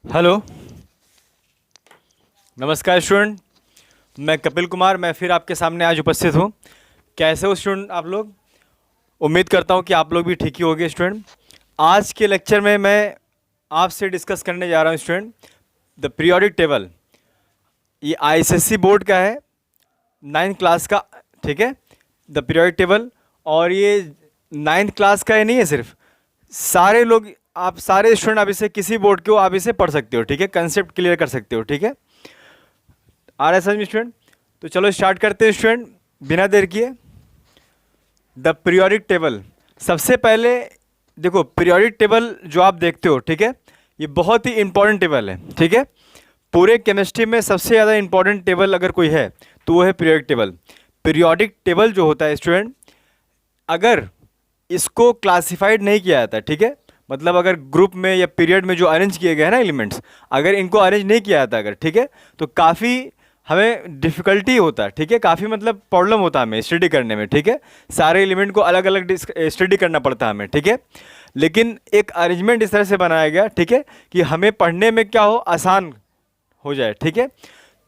Hello, नमस्कार student. मैं कपिल कुमार, मैं फिर आपके सामने आज उपस्थित हूँ। कैसे हो स्टूडेंट आप लोग? उम्मीद करता हूँ कि आप लोग भी ठीक ही होंगे स्टूडेंट। आज के लेक्चर में मैं आपसे डिस्कस करने जा रहा हूँ स्टूडेंट, द पीरियोडिक टेबल। ये आईसीएसई बोर्ड का है, 9th क्लास का, ठीक है, द पीरियोडिक टेबल। और ये 9th क्लास का ही नहीं है, सिर्फ सारे लोग, आप सारे स्टूडेंट आप इसे किसी बोर्ड के हो, आप इसे पढ़ सकते हो, ठीक है, कंसेप्ट क्लियर कर सकते हो, ठीक है। आ रहा है समझ में स्टूडेंट? तो चलो स्टार्ट करते हैं स्टूडेंट, बिना देर किए। द पीरियोडिक टेबल, सबसे पहले देखो, पीरियोडिक टेबल जो आप देखते हो, ठीक है, ये बहुत ही इंपॉर्टेंट टेबल है, ठीक है। पूरे केमिस्ट्री में सबसे ज़्यादा इंपॉर्टेंट टेबल अगर कोई है तो वो है पीरियोडिक टेबल। पीरियोडिक टेबल जो होता है स्टूडेंट, अगर इसको क्लासिफाइड नहीं किया जाता, ठीक है, मतलब अगर ग्रुप में या पीरियड में जो अरेंज किए गए हैं ना एलिमेंट्स, अगर इनको अरेंज नहीं किया जाता अगर, ठीक है, तो काफ़ी हमें डिफ़िकल्टी होता है, ठीक है, काफ़ी मतलब प्रॉब्लम होता है हमें स्टडी करने में, ठीक है। सारे एलिमेंट को अलग अलग स्टडी करना पड़ता है हमें, ठीक है। लेकिन एक अरेंजमेंट इस तरह से बनाया गया, ठीक है, कि हमें पढ़ने में क्या हो, आसान हो जाए, ठीक है।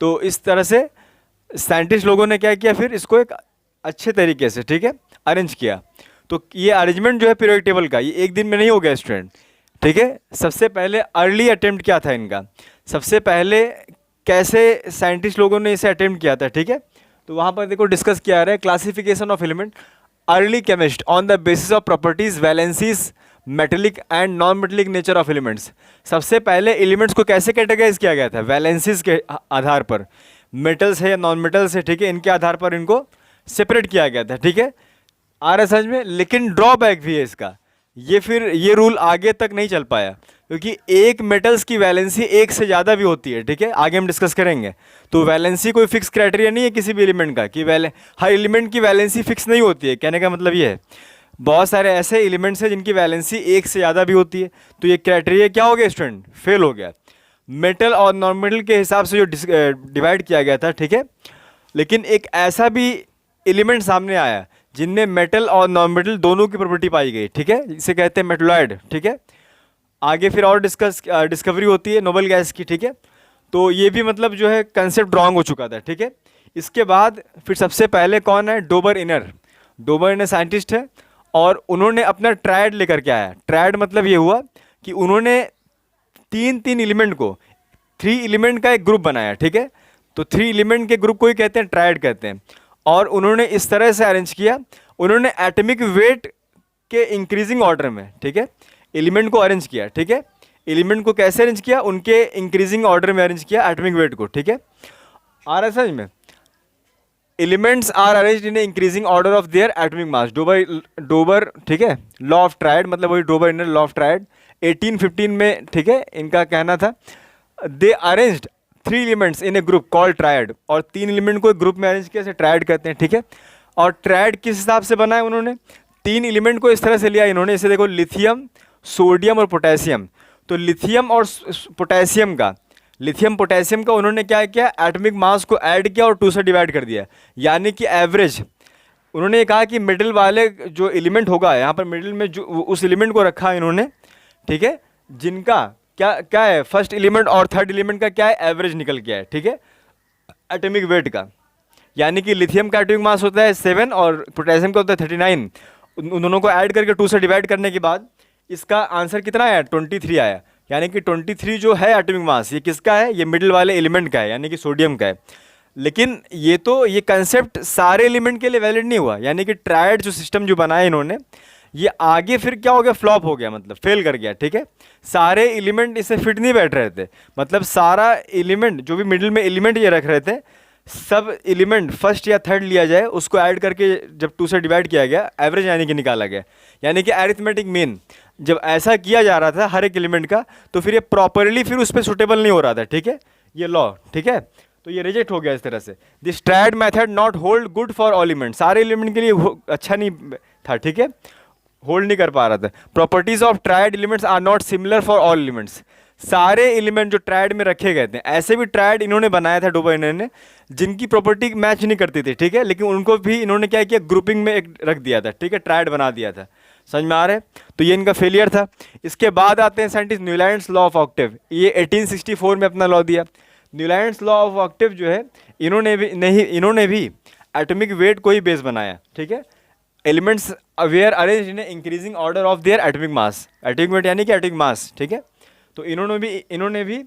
तो इस तरह से साइंटिस्ट लोगों ने क्या किया, फिर इसको एक अच्छे तरीके से, ठीक है, अरेंज किया। तो ये अरेंजमेंट जो है पीरियोडिक टेबल का, ये एक दिन में नहीं हो गया स्टूडेंट, ठीक है। सबसे पहले अर्ली अटेम्प्ट क्या था इनका, सबसे पहले कैसे साइंटिस्ट लोगों ने इसे अटेम्प्ट किया था, ठीक है। तो वहाँ पर देखो डिस्कस किया जा रहा है, classification of element, early chemist on the basis of properties, valencies, metallic and non metallic nature of elements. सबसे पहले एलिमेंट्स को कैसे कैटेगराइज किया गया था, वैलेंसीज के आधार पर, मेटल्स है या नॉन मेटल्स है, ठीक है, इनके आधार पर इनको सेपरेट किया गया था, ठीक है। आ रहा है समझ में? लेकिन ड्रॉबैक भी है इसका, ये फिर ये रूल आगे तक नहीं चल पाया, क्योंकि एक मेटल्स की वैलेंसी एक से ज़्यादा भी होती है, ठीक है, आगे हम डिस्कस करेंगे। तो वैलेंसी कोई फिक्स क्राइटेरिया नहीं है किसी भी एलिमेंट का, कि हर एलिमेंट की वैलेंसी फिक्स नहीं होती है, कहने का मतलब ये है। बहुत सारे ऐसे एलिमेंट्स हैं जिनकी वैलेंसी एक से ज़्यादा भी होती है, तो ये क्राइटेरिया क्या हो गया स्टूडेंट, फेल हो गया। मेटल और नॉन मेटल के हिसाब से जो डिवाइड किया गया था, ठीक है। लेकिन एक ऐसा भी एलिमेंट सामने आया जिनमें मेटल और नॉन मेटल दोनों की प्रॉपर्टी पाई गई, ठीक है, इसे कहते हैं मेटलॉइड, ठीक है। आगे फिर और डिस्कवरी होती है नोबेल गैस की, ठीक है। तो ये भी मतलब जो है कंसेप्ट रॉन्ग हो चुका था, ठीक है। इसके बाद फिर सबसे पहले कौन है, डोबर इनर। डोबर इनर साइंटिस्ट है, और उन्होंने अपना ट्रायड लेकर के आया। ट्रायड मतलब ये हुआ कि उन्होंने तीन तीन एलिमेंट को, 3 एलिमेंट का एक ग्रुप बनाया, ठीक है। तो 3 एलिमेंट के ग्रुप को ही कहते हैं ट्रायड कहते हैं। और उन्होंने इस तरह से अरेंज किया, उन्होंने एटॉमिक वेट के इंक्रीजिंग ऑर्डर में, ठीक है, एलिमेंट को अरेंज किया, ठीक है। एलिमेंट को कैसे अरेंज किया, उनके इंक्रीजिंग ऑर्डर में अरेंज किया एटॉमिक वेट को, ठीक है। आ रहा है समझ में? Elements are arranged in increasing order of their atomic mass, Dobereiner, ठीक है, लॉ ऑफ ट्रायड, मतलब वही Dobereiner law of triad 1815 में, ठीक है, इनका कहना था। They arranged 3 elements in a group called triad, और 3 एलिमेंट को एक ग्रुप में अरेंज किया, इसे ट्रायड कहते हैं, ठीक है। और ट्रायड किस हिसाब से बनाया उन्होंने, 3 एलिमेंट को इस तरह से लिया इन्होंने, इसे देखो, लिथियम, सोडियम और पोटेशियम। तो लिथियम और पोटेशियम का उन्होंने क्या किया, एटॉमिक मास को ऐड किया और 2 से डिवाइड कर दिया, यानी कि एवरेज। उन्होंने ये कहा कि मिडिल वाले जो एलिमेंट होगा, यहाँ पर मिडिल में जो उस एलिमेंट को रखा इन्होंने, ठीक है, जिनका क्या क्या है, फर्स्ट एलिमेंट और थर्ड एलिमेंट का क्या है, एवरेज निकल गया है, ठीक है, एटॉमिक वेट का। यानी कि लिथियम का एटॉमिक मास होता है 7 और पोटेशियम का होता है 39। उन दोनों को ऐड करके 2 से डिवाइड करने के बाद इसका आंसर कितना आया, 23 आया। यानी कि 23 जो है एटॉमिक मास, ये किसका है, ये मिडिल वाले एलिमेंट का है, यानी कि सोडियम का है। लेकिन ये कंसेप्ट सारे एलिमेंट के लिए वैलिड नहीं हुआ, यानी कि ट्रायड जो सिस्टम जो बनाया इन्होंने, ये आगे फिर क्या हो गया, फ्लॉप हो गया, मतलब फेल कर गया, ठीक है। सारे एलिमेंट इसे फिट नहीं बैठ रहे थे, मतलब सारा एलिमेंट जो भी मिडिल में एलिमेंट ये रख रहे थे, सब एलिमेंट फर्स्ट या थर्ड लिया जाए, उसको ऐड करके जब 2 से डिवाइड किया गया, एवरेज यानी कि निकाला गया, यानी कि अरिथमेटिक मीन जब ऐसा किया जा रहा था हर एक एलिमेंट का, तो फिर ये प्रॉपरली फिर उस पर सुटेबल नहीं हो रहा था, ठीक है, ये लॉ, ठीक है। तो ये रिजेक्ट हो गया इस तरह से। This triad method not hold good for all element, सारे एलिमेंट के लिए अच्छा नहीं था, ठीक है, होल्ड नहीं कर पा रहा था। Properties of triad elements are not similar for all elements, सारे एलिमेंट जो ट्रायड में रखे गए थे, ऐसे भी ट्रायड इन्होंने बनाया था डोबर ने, जिनकी प्रॉपर्टी मैच नहीं करती थी, ठीक है, लेकिन उनको भी इन्होंने क्या किया, ग्रुपिंग में एक रख दिया था, ठीक है, ट्रायड बना दिया था। समझ में आ रहा है? तो ये इनका फेलियर था। इसके बाद आते हैं scientist Newlands law of octave, ये 1864 में अपना लॉ दिया। न्यूलैंड्स लॉ ऑफ ऑक्टेव जो है इन्होंने भी एटॉमिक वेट को ही बेस बनाया, ठीक है। Elements were arrange in increasing order of their atomic mass, atomic weight यानी कि एटॉमिक मास, ठीक है। तो इन्होंने भी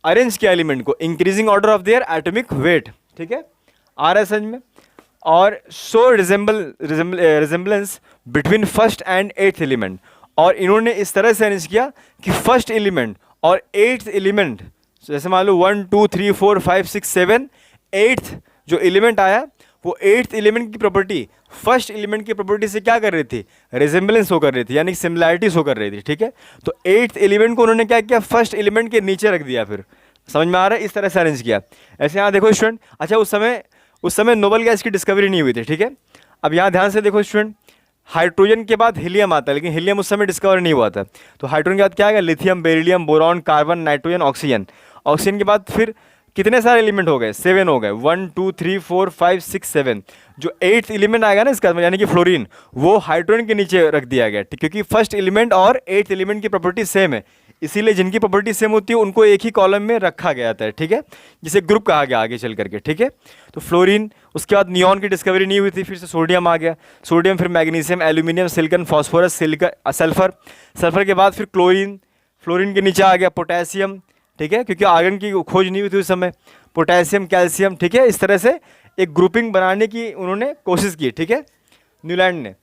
अरेंज किया एलिमेंट को increasing order of their atomic weight, ठीक है। आ रहा है समझ में? और show resemblance between first and eighth element, और इन्होंने इस तरह से अरेंज किया कि फर्स्ट एलिमेंट और एट्थ एलिमेंट, जैसे मान लो 1 2 3 4 5 6 7, एट्थ जो एलिमेंट आया वो एट्थ एलिमेंट की प्रॉपर्टी फर्स्ट एलिमेंट की प्रॉपर्टी से क्या कर रही थी, रिजेंबलेंस हो कर रही थी, यानी सिमिलैरिटीज हो कर रही थी, ठीक है। तो एट्थ एलिमेंट को उन्होंने क्या किया, फर्स्ट एलिमेंट के नीचे रख दिया, फिर समझ में आ रहा है, इस तरह से अरेंज किया। ऐसे यहाँ देखो स्टूडेंट, अच्छा उस समय नोबेल गैस की डिस्कवरी नहीं हुई थी, ठीक है। अब यहाँ ध्यान से देखो स्टूडेंट, हाइड्रोजन के बाद हीलियम आता है, लेकिन हीलियम उस समय डिस्कवर नहीं हुआ था। तो हाइड्रोजन के बाद क्या आएगा, lithium, beryllium, boron, carbon, nitrogen, oxygen. Oxygen के बाद फिर कितने सारे एलिमेंट हो गए, 7 हो गए, 1 2 3 4 5 6 7। जो एट्थ एलिमेंट आएगा ना इसका, यानी कि फ्लोरीन, वो हाइड्रोजन के नीचे रख दिया गया, क्योंकि फर्स्ट एलिमेंट और एट्थ एलिमेंट की प्रॉपर्टी सेम है, इसीलिए जिनकी प्रॉपर्टी सेम होती है उनको एक ही कॉलम में रखा गया था, ठीक है, जिसे ग्रुप कहा गया आगे चल करके, ठीक है। तो फ्लोरीन, उसके बाद नियॉन की डिस्कवरी नहीं हुई थी, फिर से सोडियम आ गया, सोडियम फिर magnesium, aluminium, silicon, phosphorus, sulphur, sulphur के बाद फिर क्लोरीन, फ्लोरीन के नीचे आ गया पोटेशियम, ठीक है, क्योंकि आर्गन की खोज नहीं हुई थी उस समय, पोटेशियम, कैल्शियम, ठीक है। इस तरह से एक ग्रुपिंग बनाने की उन्होंने कोशिश की, ठीक है, न्यूलैंड ने,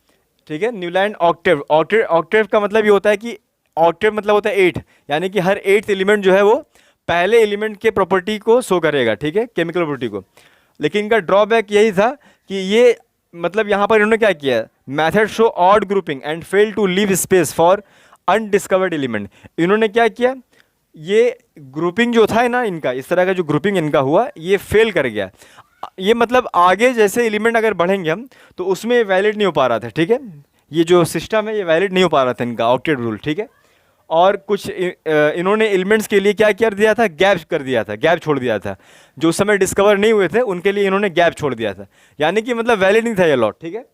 ठीक है। न्यूलैंड ऑक्टेव, ऑक्टेव का मतलब ये होता है कि ऑक्टेव मतलब होता है 8, यानी कि हर 8th एलिमेंट जो है वो पहले एलिमेंट के प्रॉपर्टी को शो करेगा, ठीक है, केमिकल प्रॉपर्टी को। लेकिन इनका ड्रॉबैक यही था कि ये मतलब यहाँ पर इन्होंने क्या किया, method show odd grouping and fail to leave space for undiscovered element. इन्होंने क्या किया, ये ग्रुपिंग जो था ना इनका, इस तरह का जो ग्रुपिंग इनका हुआ, ये फेल कर गया। ये मतलब आगे जैसे एलिमेंट अगर बढ़ेंगे हम तो उसमें वैलिड नहीं हो पा रहा था, ठीक है, ये जो सिस्टम है ये वैलिड नहीं हो पा रहा था इनका ऑक्टेट रूल, ठीक है। और कुछ इन्होंने एलिमेंट्स के लिए क्या कर दिया था, गैप कर दिया था, गैप छोड़ दिया था, जो उस समय डिस्कवर नहीं हुए थे उनके लिए इन्होंने गैप छोड़ दिया था, यानी कि मतलब वैलिड नहीं था ये लॉट, ठीक है।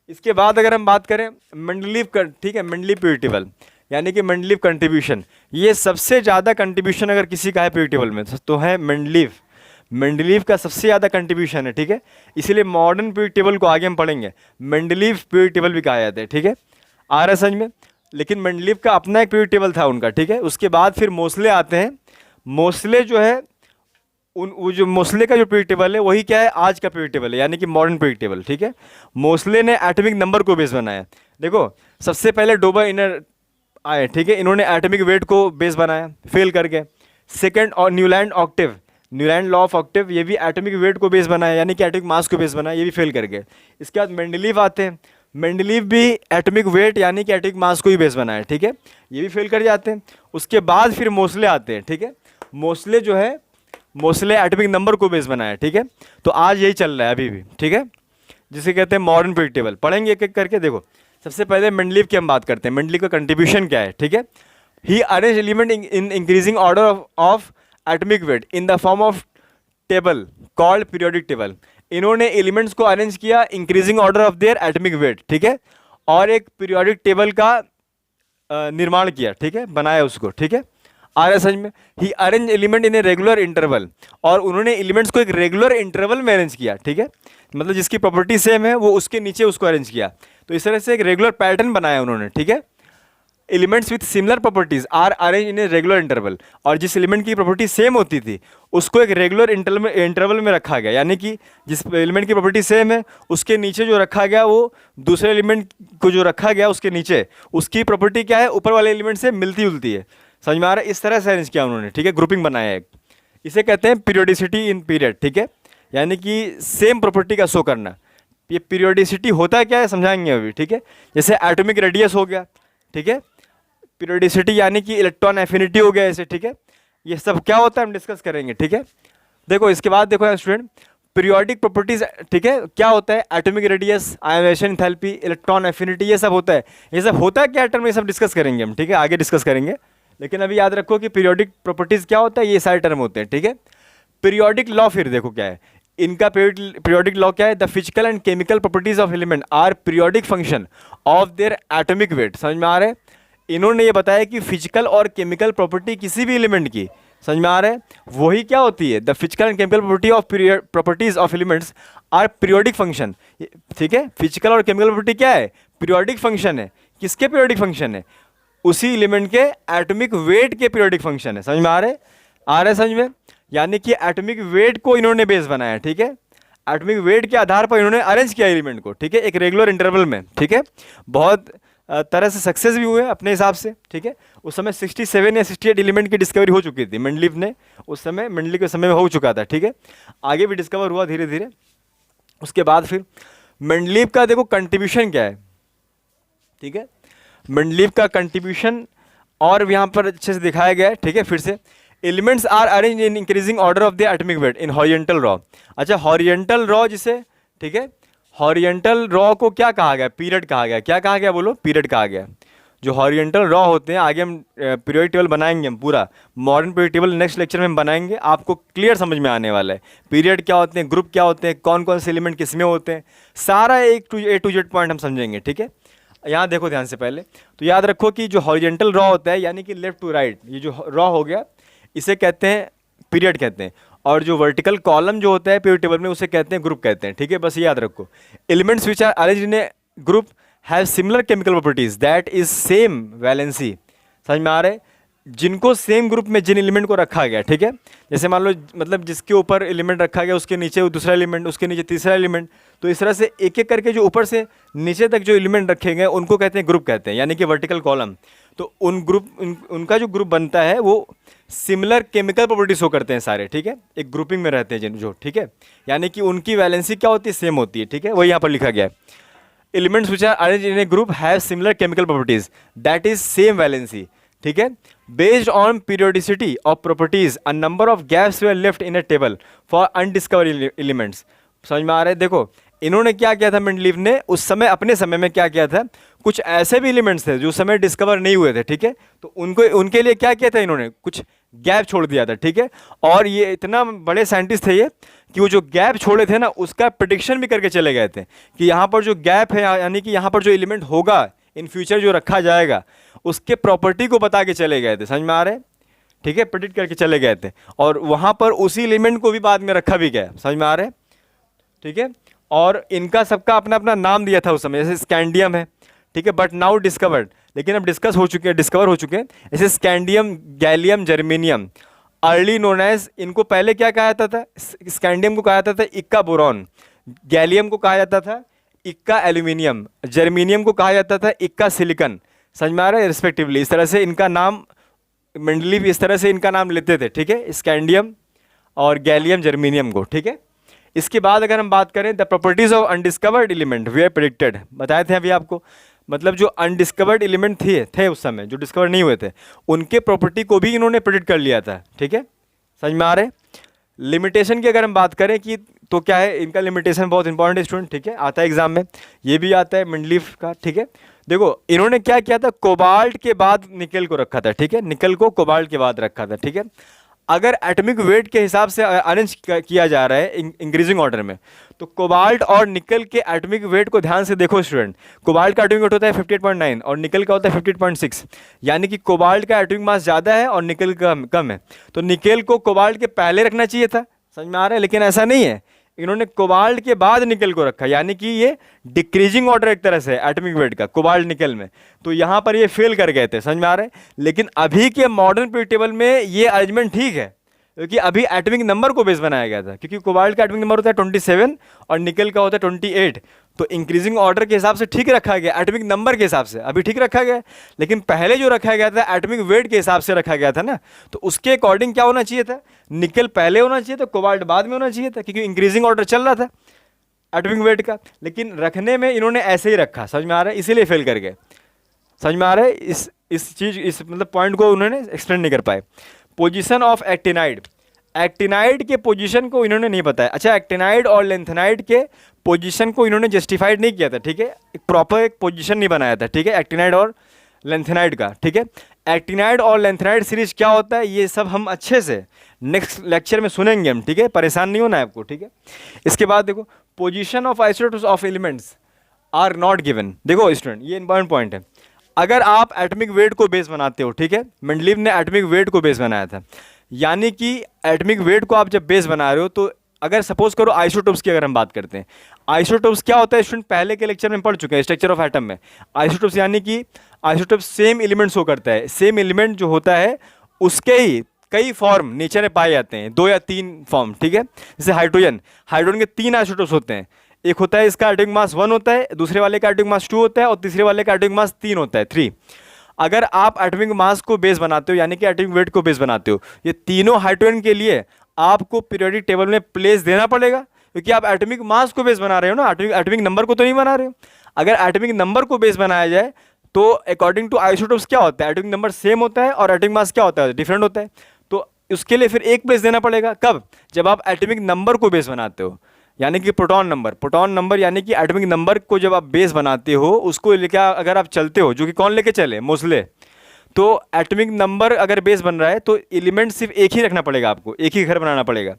इसके बाद अगर हम बात करें मेंडलीव का, ठीक है, मेंडलीव पीरियड टेबल, यानी कि मेंडलीव कंट्रीब्यूशन, ये सबसे ज़्यादा कंट्रीब्यूशन अगर किसी का है पीरियड टेबल में तो है मेंडलीव। मेंडलीव का सबसे ज़्यादा कंट्रीब्यूशन है, ठीक है, इसीलिए मॉडर्न पीरियड टेबल को आगे हम पढ़ेंगे, मेंडलीव पीरियड टेबल भी कहा जाता है, ठीक है, आ रहा है समझ में। लेकिन मेंडलीव का अपना एक पीरियड टेबल था उनका, ठीक है। उसके बाद फिर मोसले आते हैं, मोसले जो है वो जो मोसले का जो पीरियड टेबल है वही क्या है, आज का पीरियड टेबल है, यानी कि मॉडर्न पीरियड टेबल, ठीक है। मोसले ने एटॉमिक नंबर को बेस बनाया, देखो सबसे पहले डोबर इनर आए, ठीक है, इन्होंने एटॉमिक वेट को बेस बनाया, फेल कर गए। सेकंड और Newland octave, Newland law of octave, ये भी एटॉमिक वेट को बेस बनाया, यानी कि एटॉमिक मास को बेस बनाया, ये भी फेल कर गए। इसके बाद मेंडलीव आते हैं, मेंडलीव भी एटॉमिक वेट यानी कि एटॉमिक मास को ही बेस बनाया, ठीक है, ये भी फेल कर जाते हैं। उसके बाद फिर मोसले आते हैं, ठीक है, मोसले जो है, मोसले एटॉमिक नंबर को बेस बनाया, ठीक है। तो आज यही चल रहा है अभी भी, ठीक है, जिसे कहते हैं मॉडर्न पीरियड टेबल। पढ़ेंगे एक एक करके, देखो सबसे पहले मेंडलीव की हम बात करते हैं, मेंडलीव का कंट्रीब्यूशन क्या है, ठीक है। He arrange element in increasing order of atomic weight in the form of table called periodic table. इन्होंने एलिमेंट्स को अरेंज किया increasing order of their atomic weight, ठीक है, और एक पीरियोडिक टेबल का निर्माण किया, ठीक है, बनाया उसको, ठीक है, आ रहा है समझ में। He arrange element in a regular interval, और उन्होंने एलिमेंट्स को एक रेगुलर इंटरवल में अरेंज किया, ठीक है, मतलब जिसकी प्रॉपर्टी सेम है वो उसके नीचे उसको अरेंज किया, तो इस तरह से एक रेगुलर पैटर्न बनाया उन्होंने, ठीक है। Elements with similar properties are arrange in a regular interval, और जिस एलिमेंट की प्रॉपर्टी सेम होती थी उसको एक रेगुलर इंटरवल में रखा गया, यानी कि जिस एलिमेंट की प्रॉपर्टी सेम है उसके नीचे जो रखा गया वो दूसरे एलिमेंट को जो रखा गया उसके नीचे उसकी प्रॉपर्टी क्या है, ऊपर वाले एलिमेंट से मिलती जुलती है, समझ में आ रहा है। इस तरह से अरेंज किया उन्होंने, ठीक है, ग्रुपिंग बनाया है, इसे कहते हैं पीरियोडिसिटी इन पीरियड, ठीक है, यानी कि सेम प्रॉपर्टी का शो करना। ये पीरियोडिसिटी होता क्या है समझाएंगे अभी, ठीक है। जैसे एटॉमिक रेडियस हो गया, ठीक है, पीरियोडिसिटी यानी कि इलेक्ट्रॉन एफिनिटी हो गया ऐसे, ठीक है, ये सब क्या होता है हम डिस्कस करेंगे, ठीक है। देखो इसके बाद देखो स्टूडेंट, पीरियोडिक प्रॉपर्टीज, ठीक है, क्या होता है, atomic radius, ionisation enthalpy, electron affinity, ये सब होता है। ये सब होता है क्या टर्म, ये सब डिस्कस करेंगे हम, ठीक है, आगे डिस्कस करेंगे। लेकिन अभी याद रखो कि पीरियोडिक प्रॉपर्टीज क्या होता है, ये सारे टर्म होते हैं, ठीक है। पीरियोडिक लॉ फिर देखो क्या है, इनका पीरियोडिक लॉ क्या है? The physical and chemical properties of element are periodic function of their atomic weight. समझ में आ रहा है? इन्होंने ये बताया कि फिजिकल और केमिकल प्रॉपर्टी किसी भी एलिमेंट की, समझ में आ रहा है, वही क्या होती है? The physical and chemical properties of elements are periodic function. ठीक है, फिजिकल और केमिकल प्रॉपर्टी क्या है? पीरियोडिक फंक्शन है। किसके पीरियोडिक फंक्शन है? उसी एलिमेंट के एटॉमिक वेट के पीरियोडिक फंक्शन है। समझ में आ रहा है? आ रहा है समझ में? यानी कि एटॉमिक वेट को इन्होंने बेस बनाया। ठीक है, एटॉमिक वेट के आधार पर इन्होंने अरेंज किया एलिमेंट को। ठीक है, एक रेगुलर इंटरवल में। ठीक है, बहुत तरह से सक्सेस भी हुए अपने हिसाब से। ठीक है, उस समय 67 या 68 एलिमेंट की डिस्कवरी हो चुकी थी मेंडलीफ ने, उस समय मेंडलीफ के समय में हो चुका था। ठीक है, आगे भी डिस्कवर हुआ धीरे धीरे। उसके बाद फिर मेंडलीफ का देखो कंट्रीब्यूशन क्या है। ठीक है, मेंडलीफ का कंट्रीब्यूशन और यहाँ पर अच्छे से दिखाया गया है। ठीक है, फिर से elements are arrange in increasing order of the atomic weight in horizontal row. अच्छा, हॉरिजेंटल रॉ जिसे, ठीक है, हॉरिजेंटल रॉ को क्या कहा गया? पीरियड कहा गया। क्या कहा गया बोलो? पीरियड कहा गया। जो हॉरिजेंटल रॉ होते हैं, आगे हम पीरियोडिक टेबल बनाएंगे, हम पूरा modern periodic table next lecture में हम बनाएंगे, आपको क्लियर समझ में आने वाला है। पीरियड क्या होते हैं, ग्रुप क्या होते हैं, कौन कौन से एलिमेंट किस में होते हैं, सारा ए टू जेड पॉइंट हम समझेंगे। ठीक है, यहाँ देखो ध्यान से। पहले तो याद रखो कि जो हॉरिजेंटल रॉ होता है, यानी कि लेफ्ट टू राइट, ये जो रॉ हो गया, इसे कहते हैं पीरियड कहते हैं। और जो वर्टिकल कॉलम जो होता है पीरियोडिक टेबल में, उसे कहते हैं ग्रुप कहते हैं। ठीक है, बस ये याद रखो। Elements which are arranged in a group have similar chemical properties that is same valency. समझ में आ रहा है? जिनको सेम ग्रुप में जिन एलिमेंट को रखा गया, ठीक है, जैसे मान लो मतलब जिसके ऊपर एलिमेंट रखा गया उसके नीचे दूसरा एलिमेंट, उसके नीचे तीसरा एलिमेंट, तो इस तरह से एक एक करके जो ऊपर से नीचे तक जो एलिमेंट रखे गए उनको कहते हैं ग्रुप कहते हैं, यानी कि वर्टिकल कॉलम। तो उन ग्रुप उनका जो ग्रुप बनता है वो सिमिलर केमिकल प्रॉपर्टी शो करते हैं सारे। ठीक है, एक ग्रुपिंग में रहते हैं जिन जो, ठीक है, यानी कि उनकी वैलेंसी क्या होती है? सेम होती है। ठीक है, वही यहाँ पर लिखा गया है। Elements which are arranged in a group have similar chemical properties that is same valency. ठीक है, based on periodicity of properties a number of gaps were left in a table for undiscovered elements. समझ में आ रहा है? देखो इन्होंने क्या किया था, मेंडलीफ ने उस समय अपने समय में क्या किया था, कुछ ऐसे भी एलिमेंट्स थे जो समय डिस्कवर नहीं हुए थे। ठीक है, तो उनको उनके लिए क्या किया था इन्होंने, कुछ गैप छोड़ दिया था। ठीक है, और ये इतना बड़े साइंटिस्ट थे ये कि वो जो गैप छोड़े थे ना, उसका प्रेडिक्शन भी करके चले गए थे कि यहाँ पर जो गैप है, यानी कि यहाँ पर जो एलिमेंट होगा इन फ्यूचर जो रखा जाएगा, उसके प्रॉपर्टी को बता के चले गए थे। समझ में आ रहे हैं? ठीक है, प्रेडिक्ट करके चले गए थे, और वहाँ पर उसी एलिमेंट को भी बाद में रखा भी गया। समझ में आ रहे हैं? ठीक है, और इनका सबका अपना अपना नाम दिया था उस समय, जैसे स्कैंडियम है। ठीक है, बट नाउ डिस्कवर्ड, लेकिन अब डिस्कवर हो चुके हैं, जैसे scandium, gallium, germanium, early known as, इनको पहले क्या कहा जाता था? स्कैंडियम को कहा जाता था इक्का बोरॉन, गैलियम को कहा जाता था इक्का एल्यूमिनियम, जर्मेनियम को कहा जाता था इक्का सिलिकन। समझ में आ रहा है? रिस्पेक्टिवली इस तरह से इनका नाम, मेंडलीफ इस तरह से इनका नाम लेते थे। ठीक है, स्कैंडियम और गैलियम, जर्मेनियम को। ठीक है, इसके बाद अगर हम बात करें the properties of undiscovered element they are predicted, बताए थे अभी आपको, मतलब जो अनडिस्कवर्ड एलिमेंट थे उस समय जो डिस्कवर नहीं हुए थे, उनके प्रॉपर्टी को भी इन्होंने प्रेडिक्ट कर लिया था। ठीक है, समझ में आ रहे? लिमिटेशन की अगर हम बात करें कि तो क्या है, इनका लिमिटेशन बहुत इंपॉर्टेंट है स्टूडेंट। ठीक है, आता है एग्जाम में, ये भी आता है मेंडलीफ का। ठीक है, देखो इन्होंने क्या किया था, कोबाल्ट के बाद निकल को रखा था। ठीक है, निकल को कोबाल्ट के बाद रखा था। ठीक है, अगर एटॉमिक वेट के हिसाब से अरेंज किया जा रहा है इंक्रीजिंग ऑर्डर में, तो कोबाल्ट और निकल के एटॉमिक वेट को ध्यान से देखो स्टूडेंट। कोबाल्ट का एटॉमिक वेट होता है 58.9 और निकल का होता है 58.6, यानी कि कोबाल्ट का एटॉमिक मास ज़्यादा है और निकल का कम है, तो निकल को कोबाल्ट के पहले रखना चाहिए था। समझ में आ रहा है? लेकिन ऐसा नहीं है, इन्होंने कोबाल्ट के बाद निकल को रखा, यानी कि ये डिक्रीजिंग ऑर्डर एक तरह से एटॉमिक वेट का कोबाल्ट निकल में, तो यहाँ पर ये फेल कर गए थे। समझ में आ रहा है? लेकिन अभी के मॉडर्न पीरियोडिक टेबल में ये अरेंजमेंट ठीक है, क्योंकि अभी एटॉमिक नंबर को बेस बनाया गया था, क्योंकि कोबाल्ट का एटॉमिक नंबर होता है 27 और निकल का होता है 28, तो इंक्रीजिंग ऑर्डर के हिसाब से ठीक रखा गया, एटॉमिक नंबर के हिसाब से अभी ठीक रखा गया। लेकिन पहले जो रखा गया था एटॉमिक वेट के हिसाब से रखा गया था ना, तो उसके अकॉर्डिंग क्या होना चाहिए था, निकल पहले होना चाहिए था, कोबाल्ट बाद में होना चाहिए था, क्योंकि इंक्रीजिंग ऑर्डर चल रहा था एटॉमिक वेट का। लेकिन रखने में इन्होंने ऐसे ही रखा, समझ में आ रहा है, इसीलिए फेल कर गए। समझ में आ रहा है? इस मतलब पॉइंट को उन्होंने एक्सप्लेन नहीं कर पाए। पोजीशन ऑफ एक्टिनाइड, एक्टिनाइड के पोजीशन को इन्होंने नहीं बताया। अच्छा, एक्टिनाइड और लेंथेनाइड के पोजीशन को इन्होंने जस्टिफाइड नहीं किया था। ठीक है, एक प्रॉपर एक पोजीशन नहीं बनाया था। ठीक है, एक्टिनाइड और लेंथेनाइड का। ठीक है, एक्टिनाइड और लेंथेनाइड सीरीज क्या होता है, ये सब हम अच्छे से नेक्स्ट लेक्चर में सुनेंगे हम, ठीक है, परेशान नहीं होना है आपको, ठीक है। इसके बाद देखो, position of isotopes of elements are not given. देखो स्टूडेंट, ये इंपॉर्टेंट पॉइंट है। अगर आप एटॉमिक वेट को बेस बनाते हो, ठीक है, मेंडलीव ने एटॉमिक वेट को बेस बनाया था, यानी कि एटॉमिक वेट को आप जब बेस बना रहे हो, तो अगर सपोज करो आइसोटोप्स की अगर हम बात करते हैं, आइसोटोप्स क्या होता है स्टूडेंट, पहले के लेक्चर में पढ़ चुके हैं स्ट्रक्चर ऑफ एटम में। आइसोटोप्स यानी कि आइसोटोप सेम एलिमेंट शो करता है, सेम एलिमेंट जो होता है उसके ही कई फॉर्म नेचर में पाए जाते हैं, 2 या 3 फॉर्म, ठीक है। जैसे हाइड्रोजन, हाइड्रोजन के 3 आइसोटोप्स होते हैं, एक होता है इसका एटॉमिक मास 1 होता है, दूसरे वाले का एटॉमिक मास 2 होता है, और तीसरे वाले का एटॉमिक मास 3 होता है, 3। अगर आप एटॉमिक मास को बेस बनाते हो, यानी कि एटॉमिक वेट को बेस बनाते हो, ये तीनों हाइड्रोजन के लिए आपको पीरियोडिक टेबल में प्लेस देना पड़ेगा, क्योंकि आप एटॉमिक मास को बेस बना रहे हो ना, एटॉमिक नंबर को तो नहीं बना रहे हो। अगर एटॉमिक नंबर को बेस बनाया जाए तो अकॉर्डिंग टू आइसोटोप्स क्या होता है, एटॉमिक नंबर सेम होता है और एटॉमिक मास क्या होता है, डिफरेंट होता है। तो उसके लिए फिर एक प्लेस देना पड़ेगा, कब, जब आप एटॉमिक नंबर को बेस बनाते हो, यानी कि प्रोटॉन नंबर। प्रोटॉन नंबर यानी कि एटॉमिक नंबर को जब आप बेस बनाते हो, उसको लेके अगर आप चलते हो, जो कि कौन लेके चले, मोस्ले, तो एटॉमिक नंबर अगर बेस बन रहा है तो एलिमेंट सिर्फ एक ही रखना पड़ेगा, आपको एक ही घर बनाना पड़ेगा।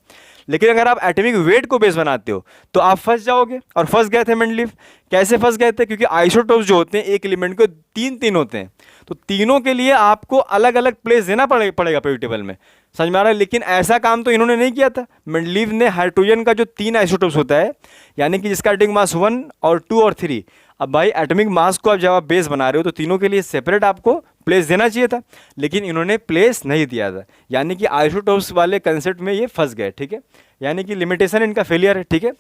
लेकिन अगर आप एटॉमिक वेट को बेस बनाते हो तो आप फंस जाओगे, और फंस गए थे मेंडलीव। कैसे फंस गए थे, क्योंकि आइसोटोप्स जो होते हैं एक एलिमेंट को 3 होते हैं, तो तीनों के लिए आपको अलग अलग प्लेस देना पड़ेगा पीरियोडिक टेबल में, समझ में आ रहा है। लेकिन ऐसा काम तो इन्होंने नहीं किया था। मेंडलीव ने हाइड्रोजन का जो 3 आइसोटोप्स होता है, यानी कि जिसका एटॉमिक मास 1 और 2 और 3, अब भाई एटॉमिक मास को जब आप बेस बना रहे हो तो तीनों के लिए सेपरेट आपको प्लेस देना चाहिए था, लेकिन इन्होंने प्लेस नहीं दिया था, यानी कि आइसोटोप्स वाले कंसेप्ट में ये फंस गए, ठीक है, यानी कि लिमिटेशन इनका फेलियर है, ठीक है।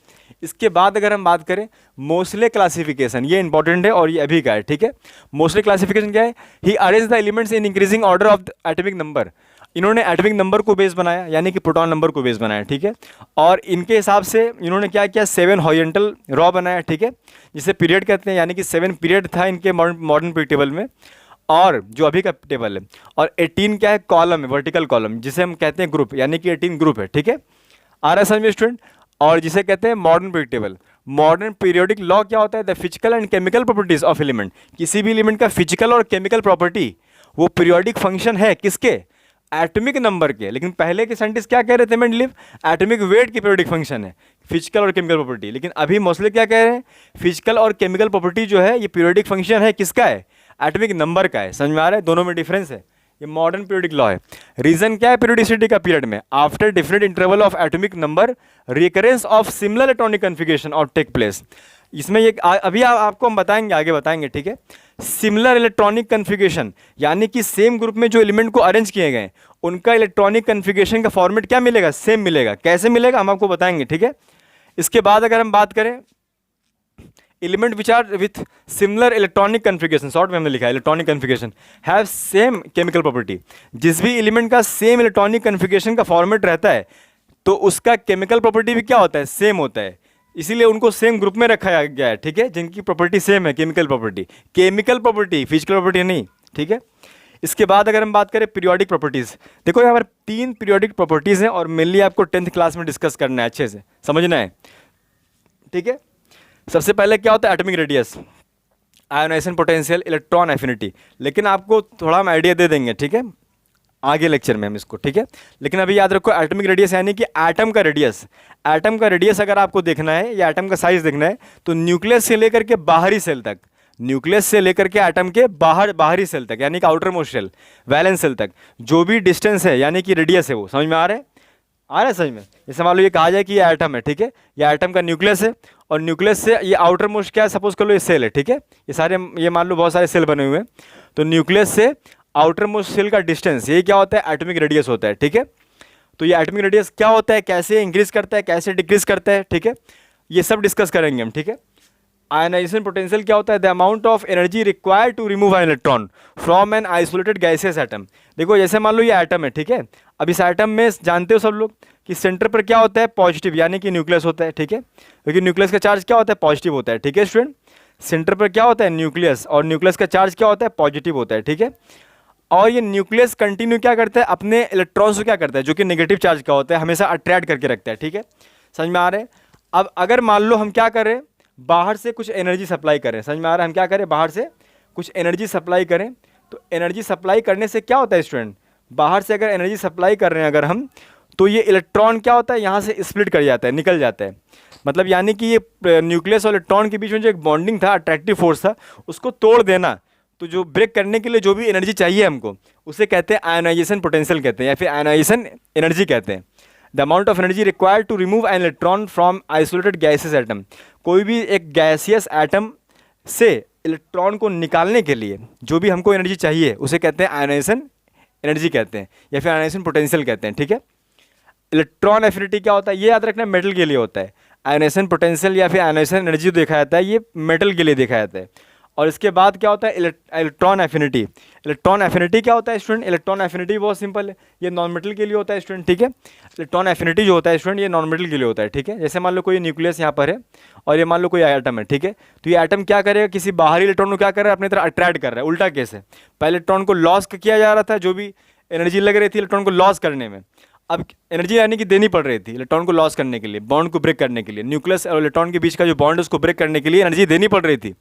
इसके बाद अगर हम बात करें मोस्ले क्लासिफिकेशन, ये इंपॉर्टेंट है और ये अभी का है, ठीक है। मोस्ले क्लासिफिकेशन क्या है, he arrange the elements in increasing order of atomic number. इन्होंने एटॉमिक नंबर को बेस बनाया, यानी कि प्रोटॉन नंबर को बेस बनाया, ठीक है। और इनके हिसाब से इन्होंने क्या किया, 7 हॉरिजॉन्टल रॉ बनाया, ठीक है, जिसे पीरियड कहते हैं, यानी कि 7 पीरियड था इनके मॉडर्न पीरियड टेबल में, और जो अभी का टेबल है। और 18 क्या है, कॉलम है, वर्टिकल कॉलम, जिसे हम कहते हैं ग्रुप, यानी कि 18 ग्रुप है, ठीक है, आ रहा है समझ में स्टूडेंट। और जिसे कहते हैं modern period table. Modern periodic law क्या होता है, the physical and chemical properties of element, किसी भी एलिमेंट का फिजिकल और केमिकल प्रॉपर्टी वो पीरियोडिक फंक्शन है किसके, एटॉमिक नंबर के। लेकिन पहले के साइंटिस्ट क्या कह रहे थे, मेंडलीव, एटॉमिक वेट की पीरियोडिक फंक्शन है फिजिकल और केमिकल प्रॉपर्टी। लेकिन अभी मोस्टली क्या कह रहे हैं, फिजिकल और केमिकल प्रॉपर्टी जो है ये पीरियोडिक फंक्शन है किसका है, एटॉमिक नंबर का है। समझ में आ रहा है, दोनों में डिफरेंस है। ये मॉडर्न पीरियोडिक लॉ है। रीजन क्या है पीरियोडिसिटी का पीरियड में, after different interval of atomic number recurrence of similar electronic configuration और टेक प्लेस। इसमें ये अभी आपको हम बताएंगे, आगे बताएंगे, ठीक है। सिमिलर इलेक्ट्रॉनिक कन्फिगरेशन यानी कि सेम ग्रुप में जो एलिमेंट को अरेंज किए गए उनका इलेक्ट्रॉनिक कन्फिगरेशन का फॉर्मेट क्या मिलेगा, सेम मिलेगा। कैसे मिलेगा हम आपको बताएंगे, ठीक है। इसके बाद अगर हम बात करें element which are with similar electronic configuration, short में हमने लिखा है electronic configuration have same chemical property. जिस भी एलिमेंट का सेम इलेक्ट्रॉनिक कन्फिगरेशन का फॉर्मेट रहता है तो उसका केमिकल प्रॉपर्टी भी क्या होता है, सेम होता है, इसीलिए उनको सेम ग्रुप में रखा गया है, ठीक है, जिनकी प्रॉपर्टी सेम है, केमिकल प्रॉपर्टी फिजिकल प्रॉपर्टी नहीं, ठीक है। इसके बाद अगर हम बात करें पीरियोडिक प्रॉपर्टीज़, देखो यहाँ पर 3 पीरियोडिक प्रॉपर्टीज़ हैं और मेनली आपको 10th क्लास में डिस्कस करना है, अच्छे से समझना है, ठीक है। सबसे पहले क्या होता है, atomic radius, ionization potential, electron affinity. लेकिन आपको थोड़ा हम आइडिया दे देंगे, ठीक है, आगे लेक्चर में हम इसको, ठीक है। लेकिन अभी याद रखो एटॉमिक रेडियस यानी कि एटम का रेडियस। एटम का रेडियस अगर आपको देखना है या एटम का साइज देखना है तो न्यूक्लियस से लेकर के बाहरी सेल तक, न्यूक्लियस से लेकर के एटम के बाहरी सेल तक, यानी कि outermost shell, valence shell तक जो भी डिस्टेंस है यानी कि रेडियस है, वो समझ में आ रहा है, समझ में। जैसे मान लो ये कहा जाए कि ये एटम है, ठीक है, ये एटम का न्यूक्लियस है और न्यूक्लियस से ये आउटर मोस्ट क्या है, सपोज कर लो ये सेल है, ठीक है, ये सारे, ये मान लो बहुत सारे सेल बने हुए हैं, तो न्यूक्लियस से आउटर मोस्ट सेल का डिस्टेंस ये क्या होता है, एटॉमिक रेडियस होता है, ठीक है। तो ये एटॉमिक रेडियस क्या होता है, कैसे इंक्रीज करता है, कैसे डिक्रीज करता है, ठीक है, ये सब डिस्कस करेंगे हम, ठीक है। आयनाइजेशन पोटेंशियल क्या होता है, the amount of energy required to remove an electron from an isolated gaseous atom. देखो जैसे मान लो ये एटम है, ठीक है, अब इस एटम में जानते हो सब लोग कि सेंटर पर क्या होता है, पॉजिटिव, यानी कि न्यूक्लियस होता है, ठीक है, क्योंकि न्यूक्लियस का चार्ज क्या होता है, पॉजिटिव होता है, ठीक है स्टूडेंट। सेंटर पर क्या होता है, न्यूक्लियस, और न्यूक्लियस का चार्ज क्या होता है, पॉजिटिव होता है, ठीक है। और ये न्यूक्लियस कंटिन्यू क्या करता है, अपने इलेक्ट्रॉन्स को क्या करता है, जो कि नेगेटिव चार्ज का होता है, हमेशा अट्रैक्ट करके रखता है, ठीक है, समझ में आ रहा है। अब अगर मान लो हम क्या करें, बाहर से कुछ एनर्जी सप्लाई करें, समझ में आ रहा है, हम क्या करें, बाहर से कुछ एनर्जी सप्लाई करें, तो एनर्जी सप्लाई करने से क्या होता है स्टूडेंट, बाहर से अगर एनर्जी सप्लाई कर रहे हैं अगर हम, तो ये इलेक्ट्रॉन क्या होता है, यहाँ से स्प्लिट कर जाता है, निकल जाता है। मतलब यानी कि ये न्यूक्लियस और इलेक्ट्रॉन के बीच में जो एक बॉन्डिंग था, अट्रैक्टिव फोर्स था, उसको तोड़ देना। तो जो ब्रेक करने के लिए जो भी एनर्जी चाहिए हमको, उसे कहते हैं आयोनाइजेशन पोटेंशियल कहते हैं, या फिर आयोनाइजेशन एनर्जी कहते हैं। The amount of energy required to remove an electron from isolated gaseous atom. कोई भी एक गैसियस एटम से इलेक्ट्रॉन को निकालने के लिए जो भी हमको एनर्जी चाहिए, उसे कहते हैं आयोनाइजेशन एनर्जी कहते हैं, या फिर आयोनाइजेशन पोटेंशियल कहते हैं। ठीक है, इलेक्ट्रॉन एफिनिटी क्या होता है, ये याद रखना, मेटल के लिए होता है। आयोनाइजेशन पोटेंशियल या फिर आयोनाइजेशन एनर्जी देखा जाता है, ये मेटल के लिए देखा जाता है। और इसके बाद क्या होता है, इलेक्ट्रॉन एफिनिटी। इलेक्ट्रॉन एफिनिटी क्या होता है स्टूडेंट, इलेक्ट्रॉन एफिनिटी बहुत सिंपल है, ये नॉन मेटल के लिए होता है स्टूडेंट। ठीक है, इलेक्ट्रॉन एफिनिटी जो होता है स्टूडेंट, ये नॉन मेटल के लिए होता है। ठीक है, जैसे मान लो कोई न्यूक्लियस यहाँ पर है और ये मान लो कोई एटम है। ठीक है, तो ये एटम क्या करेगा, किसी बाहरी इलेक्ट्रॉन को क्या कर रहा है, अपनी तरह अट्रैक्ट कर रहा है। उल्टा केस है, पहले इलेक्ट्रॉन को लॉस किया जा रहा था, जो भी एनर्जी लग रही थी इलेक्ट्रॉन को लॉस करने में, अब एनर्जी यानी कि देनी पड़ रही थी इलेक्ट्रॉन को लॉस करने के लिए, बॉन्ड को ब्रेक करने के लिए, न्यूक्लियस और इलेक्ट्रॉन के बीच का जो बॉन्ड है उसको ब्रेक करने के लिए एनर्जी देनी पड़ रही थी।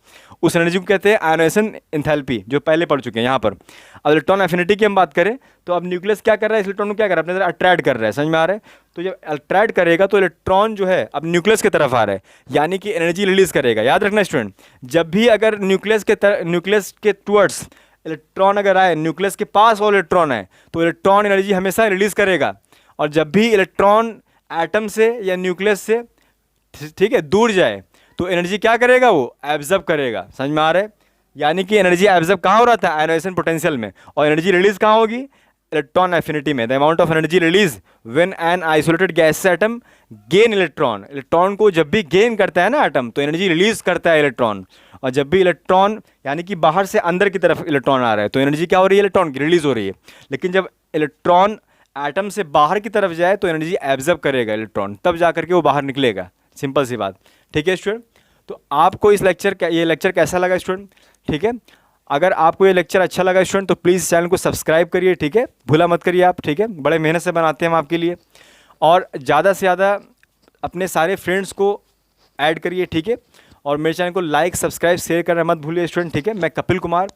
उस एनर्जी को कहते हैं आयोनाइजेशन एंथैल्पी, जो पहले पढ़ चुके हैं यहाँ पर। अब इलेक्ट्रॉन एफिनिटी की हम बात करें, तो अब न्यूक्लियस क्या कर रहा है, इस इलेक्ट्रॉन को क्या कर रहा है, अपने तरफ अट्रैक्ट कर रहा है। समझ में आ रहा है, तो जब अट्रैक्ट करेगा तो इलेक्ट्रॉन जो है अब न्यूक्लियस की तरफ आ रहा है, यानी कि एनर्जी रिलीज करेगा। याद रखना स्टूडेंट, जब भी अगर न्यूक्लियस के टुवर्ड्स इलेक्ट्रॉन अगर आए, न्यूक्लियस के पास और इलेक्ट्रॉन आए, तो इलेक्ट्रॉन एनर्जी हमेशा रिलीज करेगा। और जब भी इलेक्ट्रॉन एटम से या न्यूक्लियस से, ठीक है, दूर जाए, तो एनर्जी क्या करेगा, वो एब्जॉर्ब करेगा। समझ में आ रहा है, यानी कि एनर्जी एब्जॉर्ब कहाँ हो रहा था, आयोनाइजेशन पोटेंशियल में, और एनर्जी रिलीज कहाँ होगी, इलेक्ट्रॉन एफिनिटी में। The amount of energy release when an isolated gas atom gain electron. Electron को जब भी गेन करता है ना एटम, तो एनर्जी रिलीज करता है इलेक्ट्रॉन। और जब भी इलेक्ट्रॉन यानी कि बाहर से अंदर की तरफ इलेक्ट्रॉन आ रहा है, तो एनर्जी क्या हो रही है, इलेक्ट्रॉन की रिलीज हो रही है। लेकिन जब इलेक्ट्रॉन एटम से बाहर की तरफ जाए, तो एनर्जी एब्जॉर्ब करेगा इलेक्ट्रॉन, तब जा करके वो बाहर निकलेगा। सिंपल सी बात। ठीक है स्टूडेंट, तो आपको ये लेक्चर कैसा लगा स्टूडेंट। ठीक है, अगर आपको ये लेक्चर अच्छा लगा स्टूडेंट, तो प्लीज़ चैनल को सब्सक्राइब करिए। ठीक है, भूला मत करिए आप। ठीक है, बड़े मेहनत से बनाते हैं हम आपके लिए, और ज़्यादा से ज़्यादा अपने सारे फ्रेंड्स को ऐड करिए। ठीक है, और मेरे चैनल को लाइक, सब्सक्राइब, शेयर करना मत भूलिए स्टूडेंट। ठीक है, मैं कपिल कुमार,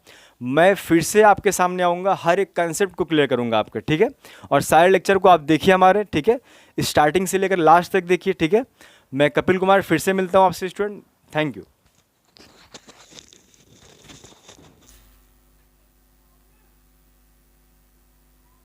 मैं फिर से आपके सामने आऊँगा, हर एक कंसेप्ट को क्लियर करूँगा आपके। ठीक है, और सारे लेक्चर को आप देखिए हमारे। ठीक है, स्टार्टिंग से लेकर लास्ट तक देखिए। ठीक है, मैं कपिल कुमार फिर से मिलता हूँ आपसे स्टूडेंट। Thank you.